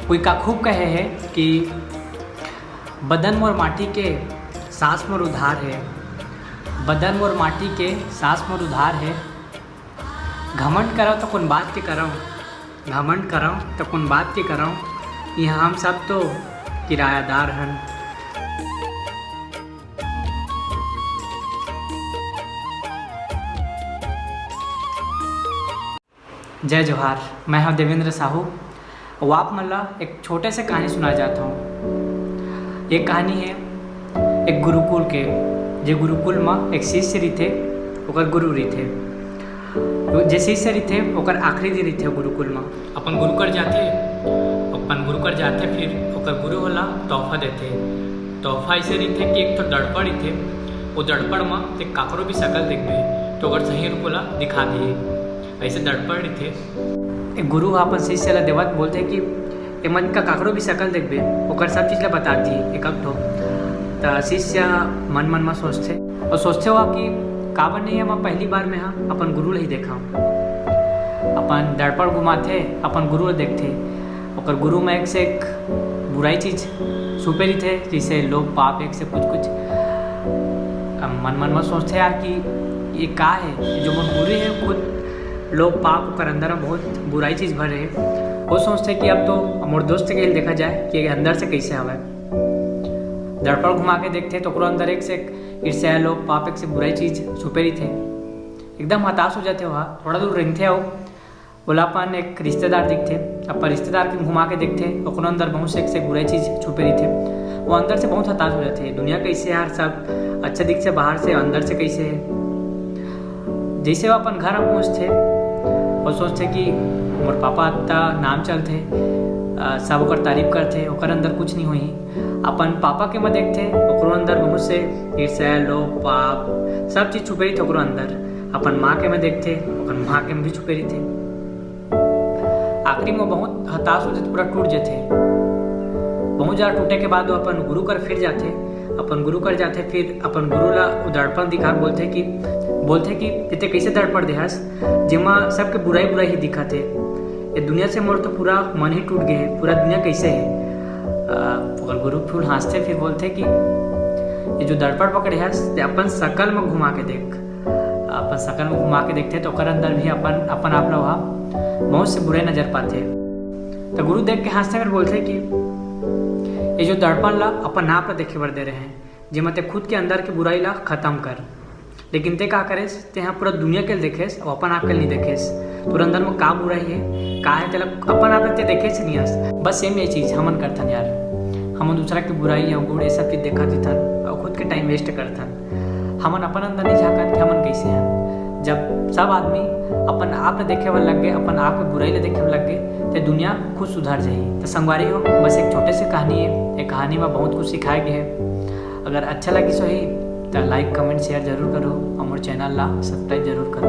कोई का खूब कहे है कि बदन मोर माटी के सांस मोर उधार है, बदन मोर माटी के सांस मोर उधार है। घमंड करो तो कौन बात के करो, घमंड करो तो कौन बात के करो, यहाँ हम सब तो किरायादार हन। जय जोहार। मैं हूं देवेंद्र साहू। वो आप मतलब एक छोटे से कहानी सुना जाता हूँ। ये कहानी है एक गुरुकुल के, जे गुरुकुल में एक शिष्य रही थे, ओकर गुरु रही थे। जे शिष्य रही थे ओकर आखिरी दिन रही थे गुरुकुल में। अपन गुरु कर जाते फिर ओकर गुरु वाला तोहफा देते। तोहफा ऐसे रही थे कि एक तो दड़पड़ ही थे, वो दड़पड़ में एक काकरो भी शकल देखबे तो अगर सही रूप वाला दिखा दिए, ऐसे दड़पड़ रही थे। एक गुरु अपन शिष्य ला देवत बोलते कि ए मन का काकरो भी शकल देखबे ओकर सब चीज़ ला बता दिए एक ठो। तो शिष्य मन में सोचते हुआ कि काबर नहीं है, मैं पहली बार में हाँ अपन गुरु ला ही देखा। अपन दड़पड़ घुमाते अपन गुरु ला देखते, ओकर गुरु में एक से एक बुराई चीज़ छुपे रही थे, जैसे लोग पाप एक से कुछ। मन में सोचते यार कि ये का है, जो मन गुरु है खुद लोग पाप कर अंदर में बहुत बुराई चीज़ भर रहे। वो सोचते कि अब तो मोर दोस्त के लिए देखा जाए कि अंदर से कैसे हवा। दड़पड़ घुमा के देखते तो अंदर एक से एक ईर्ष्या लोग पाप एक से बुराई चीज़ छुपे रही थे। एकदम हताश हो जाते वहाँ। थोड़ा दूर रेंगते हो बोला अपन एक रिश्तेदार दिखते, अपन रिश्तेदार के घुमा के देखते ओकरो अंदर बहुत से एक से बुराई चीज़ छुपे रही थे। वो अंदर से बहुत हताश हो जाते हैं। दुनिया कैसे यार, सब अच्छा दिख से बाहर से, अंदर से कैसे है। जैसे वो अपन घर में पहुँचते और सोचते कि मोर पापा इतना नाम चलते, सब ओकर तारीफ करते, ओकर अंदर कुछ नहीं हुई। अपन पापा के में देखते ओकरो अंदर बहुत से ईर्ष्या लोभ पाप सब चीज़ छुपे रही थे ओकरो अंदर। अपन माँ के में देखते ओकर माँ के में भी छुपे रही थे। आखिरी में बहुत हताश हो जाते, पूरा टूट जाते। बहुत ज़्यादा टूटे के बाद वो अपन गुरु कर फिर जाते, अपन गुरु कर जाते। फिर अपन गुरु ला दड़पण दिखा बोलते कि इतने कैसे दड़पड़ देहस जिमा सबके बुराई ही दिखा थे। ये दुनिया से मोर तो पूरा मन ही टूट गए, पूरा दुनिया कैसे है। गुरु फूल हंसते फिर बोलते कि ये जो दड़पड़ पकड़े हस अपन शकल में घुमा के देख। अपन शकल में घुमा के देखते तो ओकर अंदर भी अपन आप लोग बहुत से बुरे नजर पाते। तो गुरु देख के हंसते फिर बोलते कि ये जो दड़पण ला अपन आप ला देखे बर दे रहे हैं, जिमा ते खुद के अंदर के बुराई ला खत्म कर। लेकिन ते का करेस, ते यहाँ पूरा दुनिया के देखेस और अपन आप के नहीं देखेस। तोर अंदर में का बुराई है का है तेला अपन आप ते देखेस नहीं हस। बस सेम ये चीज़ हमन करथन यार, हम दूसरा की बुराई और गुड़ ये सब चीज़ देखा दिथन और खुद के टाइम वेस्ट करथन। हमन अपन अंदर नहीं झाकन कि हमन कैसे हैं। जब सब आदमी अपन आप ला देखे वाला लग गए, अपन आप के बुराई ला देखे वाला लग गए, तो दुनिया खुद सुधार जाएगी। तो संगवारी हो, बस एक छोटे से कहानी है, एक कहानी में बहुत कुछ सिखाया गया है। अगर अच्छा लगी सो ही तो लाइक कमेंट शेयर जरूर करो और मोर चैनल ला सब्सक्राइब जरूर करो।